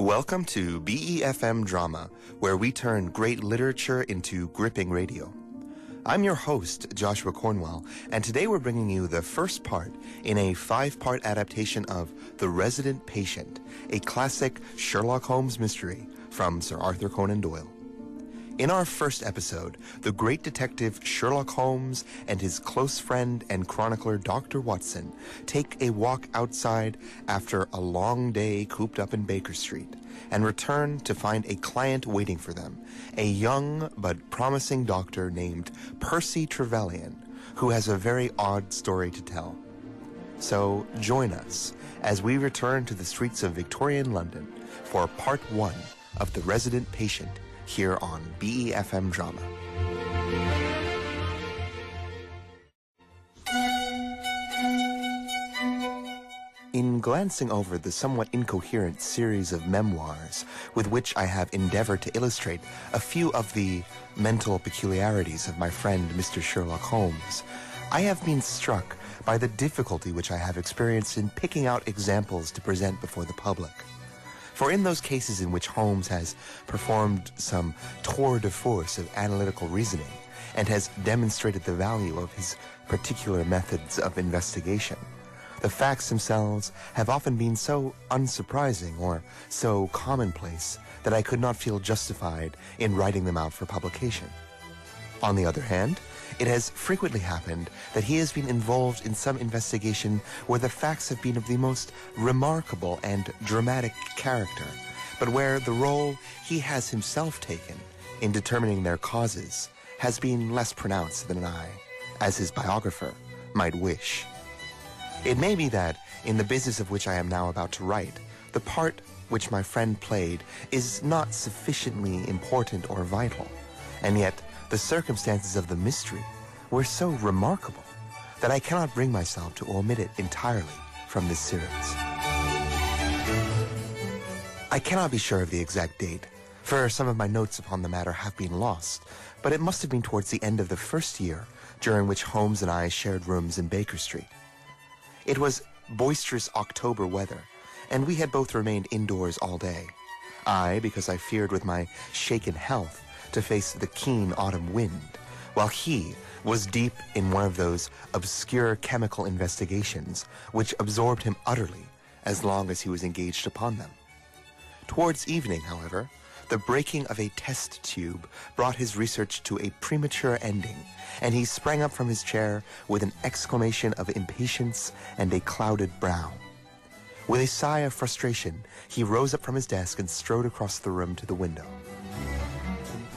Welcome to BeFM Drama, where we turn great literature into gripping radio. I'm your host, Joshua Cornwell, and today we're bringing you the first part in a 5-part adaptation of The Resident Patient, a classic Sherlock Holmes mystery from Sir Arthur Conan Doyle. In our first episode, the great detective Sherlock Holmes and his close friend and chronicler Dr. Watson take a walk outside after a long day cooped up in Baker Street and return to find a client waiting for them, a young but promising doctor named Percy Trevelyan, who has a very odd story to tell. So join us as we return to the streets of Victorian London for part 1 of The Resident Patient, here on BeFM Drama. In glancing over the somewhat incoherent series of memoirs with which I have endeavored to illustrate a few of the mental peculiarities of my friend Mr. Sherlock Holmes, I have been struck by the difficulty which I have experienced in picking out examples to present before the public. For in those cases in which Holmes has performed some tour de force of analytical reasoning and has demonstrated the value of his particular methods of investigation, the facts themselves have often been so unsurprising or so commonplace that I could not feel justified in writing them out for publication. On the other hand, it has frequently happened that he has been involved in some investigation where the facts have been of the most remarkable and dramatic character, but where the role he has himself taken in determining their causes has been less pronounced than I, as his biographer, might wish. It may be that, in the business of which I am now about to write, the part which my friend played is not sufficiently important or vital, and yet the circumstances of the mystery were so remarkable that I cannot bring myself to omit it entirely from this series. I cannot be sure of the exact date, for some of my notes upon the matter have been lost, but it must have been towards the end of the first year during which Holmes and I shared rooms in Baker Street. It was boisterous October weather, and we had both remained indoors all day. I, because I feared with my shaken health to face the keen autumn wind, while he was deep in one of those obscure chemical investigations which absorbed him utterly as long as he was engaged upon them. Towards evening, however, the breaking of a test tube brought his research to a premature ending, and he sprang up from his chair with an exclamation of impatience and a clouded brow. With a sigh of frustration, he rose up from his desk and strode across the room to the window.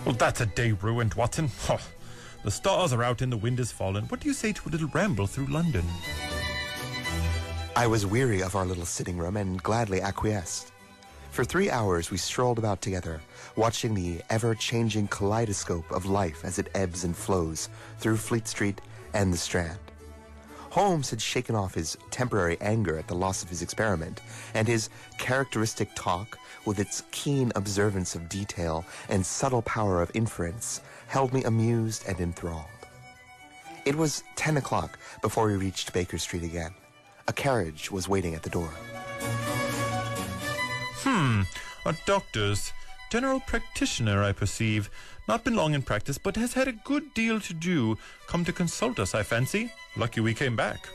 Well, that's a day ruined, Watson. Oh, the stars are out and the wind is fallen. What do you say to a little ramble through London? I was weary of our little sitting room and gladly acquiesced. For 3 hours we strolled about together, watching the ever-changing kaleidoscope of life as it ebbs and flows through Fleet Street and the Strand. Holmes had shaken off his temporary anger at the loss of his experiment, and his characteristic talk, with its keen observance of detail and subtle power of inference, held me amused and enthralled. It was 10 o'clock before we reached Baker Street again. A carriage was waiting at the door. A doctor's. General practitioner, I perceive. Not been long in practice, but has had a good deal to do. Come to consult us, I fancy. Lucky we came back.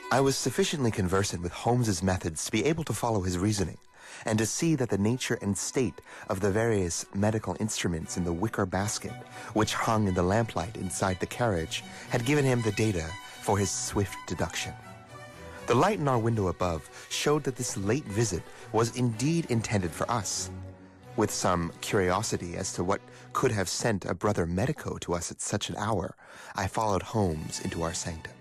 I was sufficiently conversant with Holmes's methods to be able to follow his reasoning, and to see that the nature and state of the various medical instruments in the wicker basket, which hung in the lamplight inside the carriage, had given him the data for his swift deduction. The light in our window above showed that this late visit was indeed intended for us. With some curiosity as to what could have sent a brother medico to us at such an hour, I followed Holmes into our sanctum.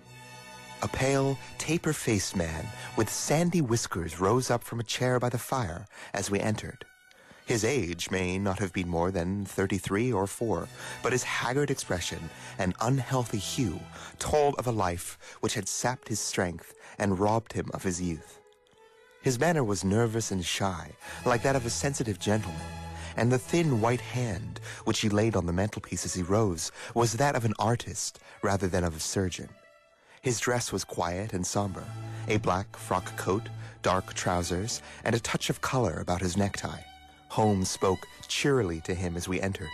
A pale, taper-faced man with sandy whiskers rose up from a chair by the fire as we entered. His age may not have been more than 33 or 4, but his haggard expression and unhealthy hue told of a life which had sapped his strength and robbed him of his youth. His manner was nervous and shy, like that of a sensitive gentleman, and the thin white hand which he laid on the mantelpiece as he rose was that of an artist rather than of a surgeon. His dress was quiet and somber, a black frock coat, dark trousers, and a touch of color about his necktie. Holmes spoke cheerily to him as we entered.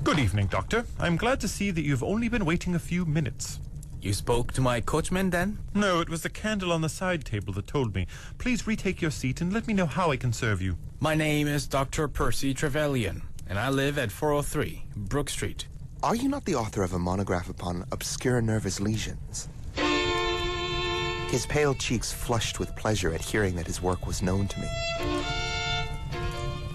Good evening, Doctor. I'm glad to see that you've only been waiting a few minutes. You spoke to my coachman, then? No, it was the candle on the side table that told me. Please retake your seat and let me know how I can serve you. My name is Dr. Percy Trevelyan, and I live at 403 Brook Street. Are you not the author of a monograph upon obscure nervous lesions? His pale cheeks flushed with pleasure at hearing that his work was known to me.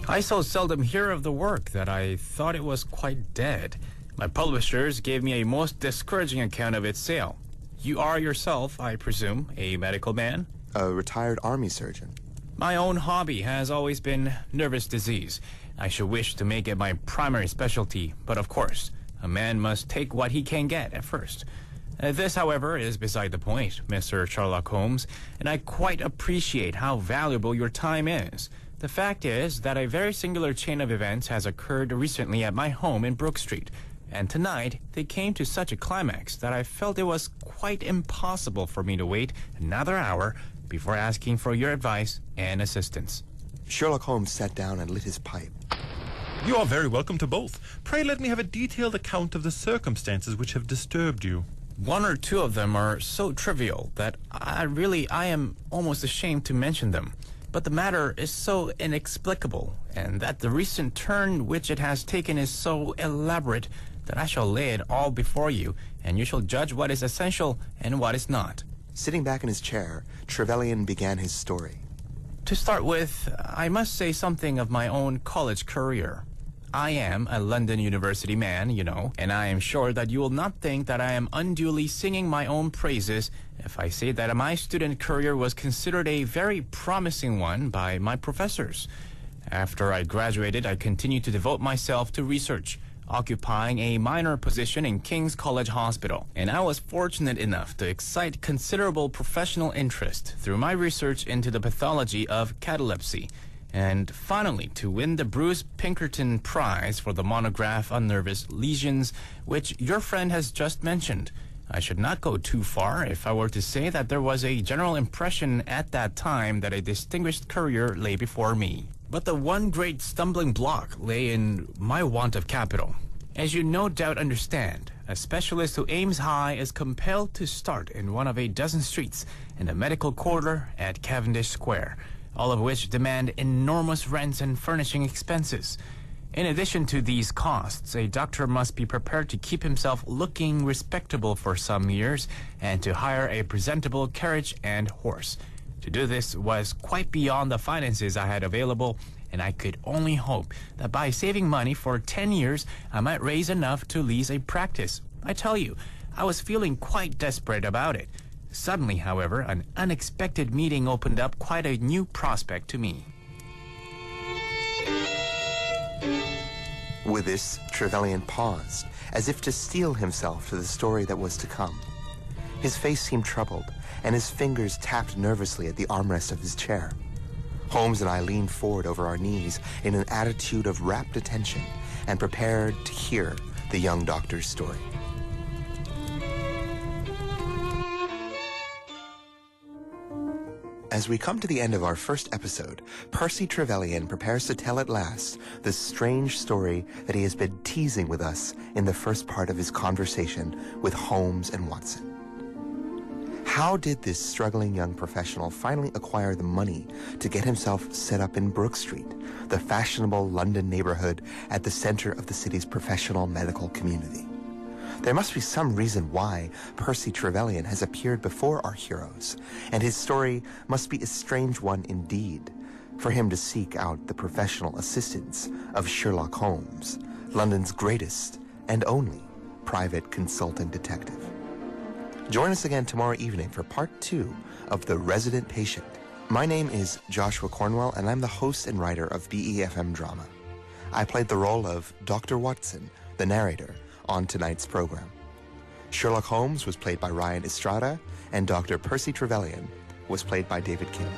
I so seldom hear of the work that I thought it was quite dead. My publishers gave me a most discouraging account of its sale. You are yourself, I presume, a medical man? A retired army surgeon. My own hobby has always been nervous disease. I should wish to make it my primary specialty, but of course, a man must take what he can get at first. This, however, is beside the point, Mr. Sherlock Holmes, and I quite appreciate how valuable your time is. The fact is that a very singular chain of events has occurred recently at my home in Brook Street, and tonight they came to such a climax that I felt it was quite impossible for me to wait another hour before asking for your advice and assistance. Sherlock Holmes sat down and lit his pipe. You are very welcome to both. Pray let me have a detailed account of the circumstances which have disturbed you. One or two of them are so trivial that I am almost ashamed to mention them. But the matter is so inexplicable, and that the recent turn which it has taken is so elaborate that I shall lay it all before you, and you shall judge what is essential and what is not. Sitting back in his chair, Trevelyan began his story. To start with, I must say something of my own college career. I am a London University man, you know, and I am sure that you will not think that I am unduly singing my own praises if I say that my student career was considered a very promising one by my professors. After I graduated, I continued to devote myself to research, occupying a minor position in King's College Hospital, and I was fortunate enough to excite considerable professional interest through my research into the pathology of catalepsy, and finally to win the Bruce Pinkerton Prize for the monograph on nervous lesions, which your friend has just mentioned. I should not go too far if I were to say that there was a general impression at that time that a distinguished career lay before me. But the one great stumbling block lay in my want of capital. As you no doubt understand, a specialist who aims high is compelled to start in one of a dozen streets in the medical quarter at Cavendish Square, all of which demand enormous rents and furnishing expenses. In addition to these costs, a doctor must be prepared to keep himself looking respectable for some years and to hire a presentable carriage and horse. To do this was quite beyond the finances I had available, and I could only hope that by saving money for 10 years, I might raise enough to lease a practice. I tell you, I was feeling quite desperate about it. Suddenly, however, an unexpected meeting opened up quite a new prospect to me. With this, Trevelyan paused, as if to steel himself to the story that was to come. His face seemed troubled, and his fingers tapped nervously at the armrest of his chair. Holmes and I leaned forward over our knees in an attitude of rapt attention and prepared to hear the young doctor's story. As we come to the end of our first episode, Percy Trevelyan prepares to tell at last the strange story that he has been teasing with us in the first part of his conversation with Holmes and Watson. How did this struggling young professional finally acquire the money to get himself set up in Brook Street, the fashionable London neighborhood at the center of the city's professional medical community? There must be some reason why Percy Trevelyan has appeared before our heroes, and his story must be a strange one indeed, for him to seek out the professional assistance of Sherlock Holmes, London's greatest and only private consultant detective. Join us again tomorrow evening for part 2 of The Resident Patient. My name is Joshua Cornwell, and I'm the host and writer of BeFM Drama. I played the role of Dr. Watson, the narrator, on tonight's program. Sherlock Holmes was played by Ryan Estrada, and Dr. Percy Trevelyan was played by David Kim.